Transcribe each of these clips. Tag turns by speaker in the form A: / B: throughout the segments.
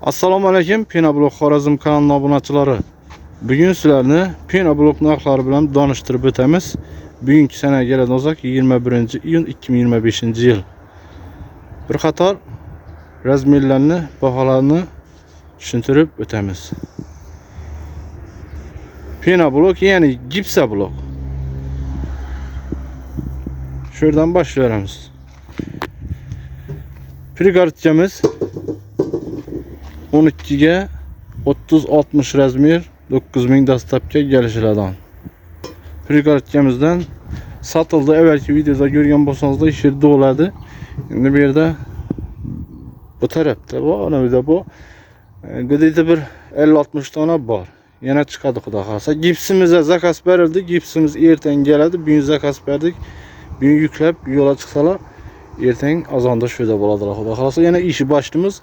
A: Assalomu alaykum, Pinablok Xorazm kanalining obunachilari. Bugun sizlarni Pinablok narxlari bilan tanishtirib o'tamiz. Bugungi sanaga keladigan bo'lsak, 21-iyun 2025-yil. Bir qator razmerlarni, baholarni tushuntirib o'tamiz. Pinablok ya'ni gipsa blok. Şuradan başlayalım. Prigartçamız 12'ge 30-60 razmer 9000 dastlabki gelişilerden. Prigartçamızdan satıldı. Evvelki videoda görgen bolsanız da işirde oladı. Şimdi bir yerde bu tarafta bu, ona bir de bu. Gıdıydı bir 50-60 tane var. Yine çıkadı kuda kalsa. Gipsimize zakas verildi. Gipsimiz erten geldi. Bugün zakas verdik. Bugün yüklep yola çıksalar erten azanda şöyle boladılar kuda kalsa. Yine işi başlığımız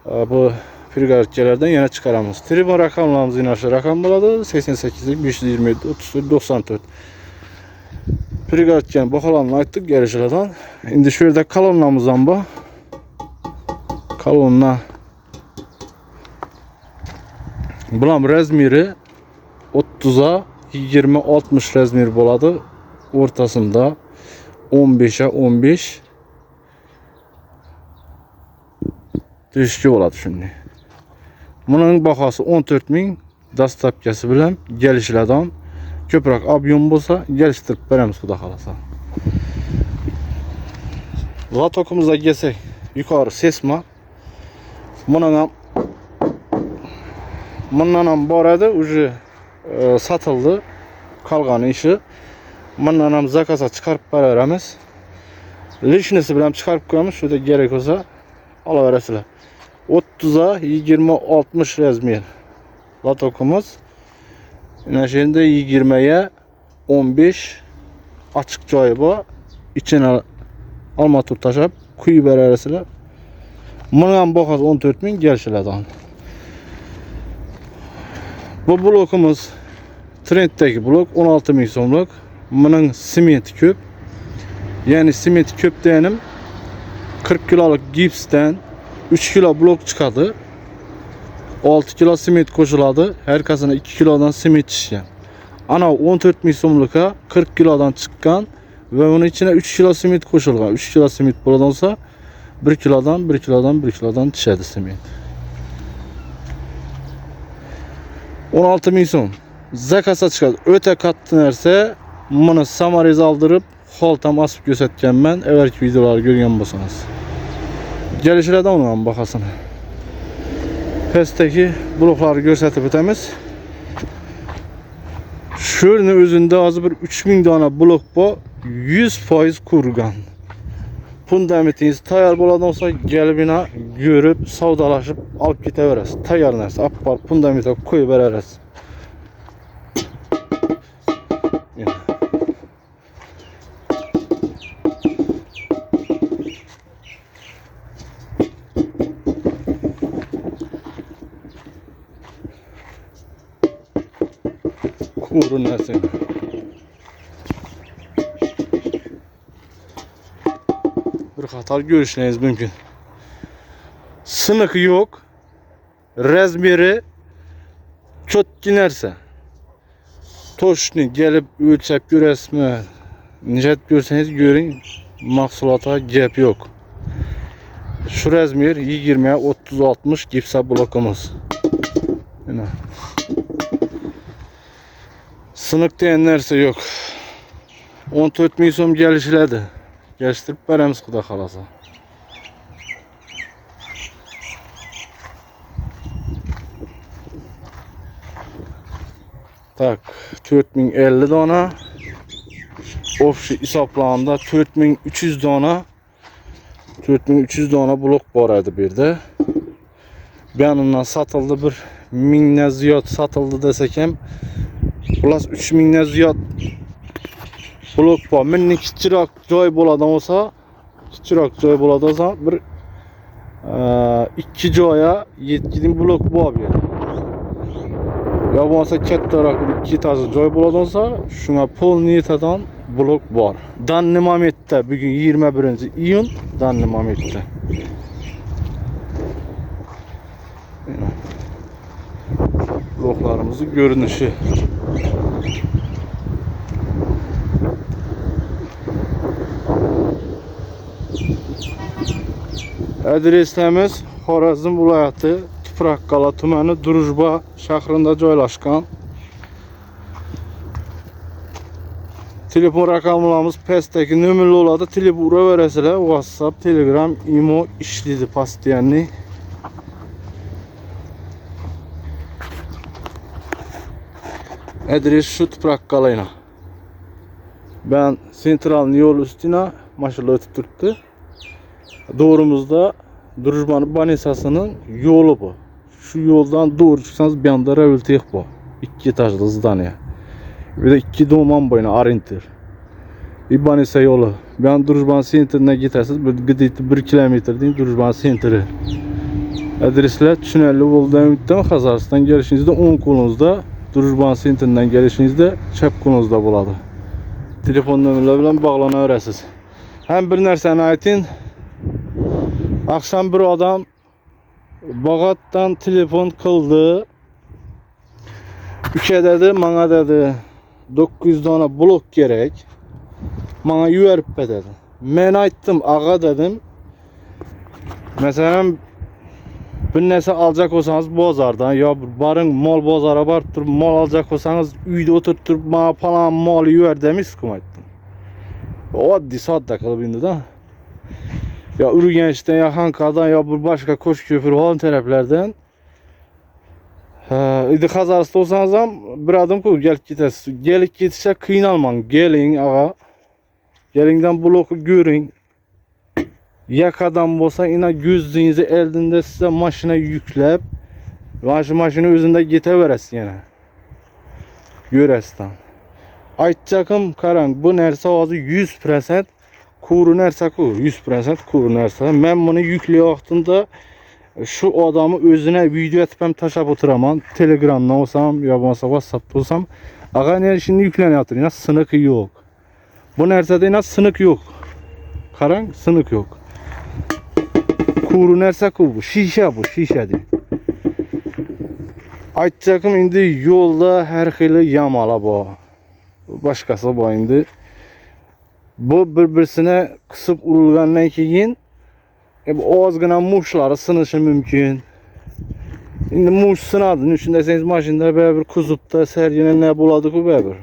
A: bu prigartçalardan yine çıkaramız. Telefon rakamlarımız yine aşağı rakam buladı. 88 527 34 94. Prigartçanın bakalım ayttık gelişlerden. Şimdi şöyle kalonlarımızdan bu. Kalonla bulam razmeri 30'a 20-60 razmer boladı. Ortasında 15'e 15 düşkü boladı şimdi. Bunun bahası 14.000 dastlabkisi bilan gelişlerden köprak ob'yom bolsa geliştirib beramiz xudo xolasa. Latokimizga kelsak, yuqori sesma. Bundan ham bor edi, уже satıldı. Qolgan ishi. Bundan ham zakazga chiqarib beramiz. Lishnisi bilan chiqarib qo'yamiz, shunda kerak bo'lsa olaverasizlar. 30'a 20-60 razmer latokimiz. Şimdi 20'ye 15 açık joyi bu. İçine alma tur taşıp kuyu berarasizlar. Bunun bahası 14.000 gelişlerden. Bu blokumuz trenddeki blok 16.000 so'mlik. Bunun simenti köp. Yani simenti köp deyenim 40 kiloluk gipsden 3 kilo blok çıkardı. 6 kilo simit koşuladı. Herkesine 2 kilodan simit işleyen. Ana 14.000 so'mlikka 40 kilodan çıkan ve onun içine 3 kilo simit koşulgan. 3 kilo simit buradansa 1 kilodan düşedi simit. 16.000 so'm. Zakasa çıkardı. Öte katlı nerse bunu samariz aldırıp holtam asıp gösterken ben evvelki videoları görgen bolsanız. Gelişlerden onun bakasını. Pesteki blokları gösterip ötemiz. Şöyle özünde az bir 3000 tane blok bu 100% kurgan. Fundamentiniz tayar boladan olsa gelibine görüp savdalaşıp alıp gideveririz. Tayar nerse apar fundamenta koyup veririz. Kurun nerse. Bir qator görüşleriniz mümkün. Sınıkı yok. Razmeri çötki nerse. Toşunu gelip ölçep göresmi. Nijet görseniz görün. Mahsulata gap yok. Şu razmer 20'ye 30-60 gipsa blokumuz. Yine. Sınık diyen nerse yok. 14.000 so'm gelişledi. Geliştirip veremiz xudo xolasa. Tak 4050 dona. Ofşi hesaplarında 4300 dona. 4300 dona blok var idi bir de. Bir yanından satıldı, bir 1000'den ziyad satıldı desek hem plus 3000'den ziyad blok var. Meni kichikroq joy bo'ladi olsa, bir 2 joya yetkili blok var bu yerda. Ya bo'lmasa kattaroq bir 2 tarzı joy bo'ladi olsa, shunga polniyatadan blok var. Danli momentda bugün 21-iyun danli momentda. bloklarımızın görünüşü. Adresimiz Xorazm viloyati Tuproqqala tumani Drujba shahrida joylashgan. Telefon raqamlarimiz pastdagi nomerlar oladi. Telefon uraverasizlar. WhatsApp, Telegram, Imo ishlaydi постоянный. Adres şu Tuproqqala. Ben Sentral yol üstüne maşallah ötüp turibdi. Doğrumuzda Drujbani Banisasının yolu bu. Şu yoldan doğru çıksanız bir anda Revoltech bu. 2 etajlı zdaniye. Bir de 2 doman boyuna oryentir. Banisa yolu. Ben Drujban Center'ine gidersiniz. 1 kilometre deyin Drujban Center'ı. Adresler Tünelli Vol'dan ümitden Xazaristan gelişinizde 10 kolunuzda, Drujban Center'dan gelişinizde çap kolunuzda buladı. Telefon nömrələri bilan bağlanırsınız. Hem bir nərsəni aytin. Akşam bir adam Bağatdan telefon kıldı. Üçe dedi, bana dedi 900 dana blok gerek. Bana yüverip dedi. Ben aytdım, ağa dedim. Mesela bir nəsə alacak olsanız bozardan ya barın mal bozara barıp durup mal alacak olsanız uyda oturtup bana falan malı yüver demiş kum aytdım. O disat da kılıp indi da. Ya Ürgenç'ten ya Hanka'dan ya bu başka Koşköprü olan taraflardan. İdi Xazaristan olsanız bir adım koy gelip gidəsiz. Gelip gidişe kıynalman. Gelin ağa. Gelinden bloku görün. Yakadan olsa yine gözlüğünüzü eldinde size maşına yüklep maşını özünde getireverəsiz yine. Görəsiz. Aytacağım karan bu nerse azı 100% kuru nerse ku 100% kuru nerse. Ben bunu yüklüyor vaxtında şu adamı özüne video etmem taşap oturamam. Telegram'dan olsam ya olsa WhatsApp'ta olsam ağa ne şimdi yükleniyor yine sınık yok. Bu nerse de yine sınık yok. Karan sınık yok. Kuru nerse ku bu şişe bu şişe değil. Aytacağım indi yolda her xili yamala bu. Başkası bu indi. Bu bir-birisine kısıp urulgandan keyin o azgına muşları sınışı mümkün. Şimdi muş sınadın üçündeseniz maşında bir kuzupta sergine ne buladı ku bir.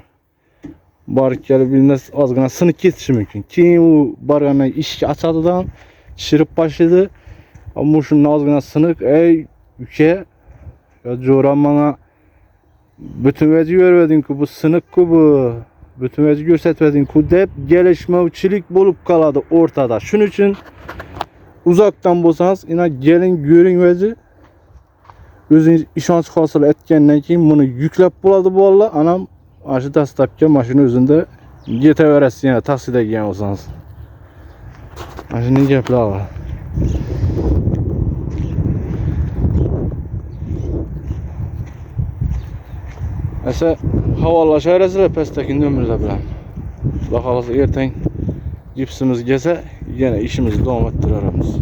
A: Barık gelip birinde azgına sınık geçişi mümkün. Keyin o bargana işki açadıdan şirip başladı. Muşun azgına sınık ey ülke ya coğran bana bütün veci görmedin ki bu sınık ku bu. Bütün veci göstermedin ku dep gelişmevçilik bulup kaladı ortada. Şunun için uzaktan bolsanız yine gelin görün veci. Özünüz işanç hasıl etkenden keyin bunu yüklep buladı bu Allah. Anam aşı dastlapki maşını özünde getireverəsiz yine takside giyen olsanız. Aşı ne gepler var. Ese havalaşarızlar pesteki nömrələr bilen. Bakalım erten cipsimiz gelse yine işimizi devam ettiririz.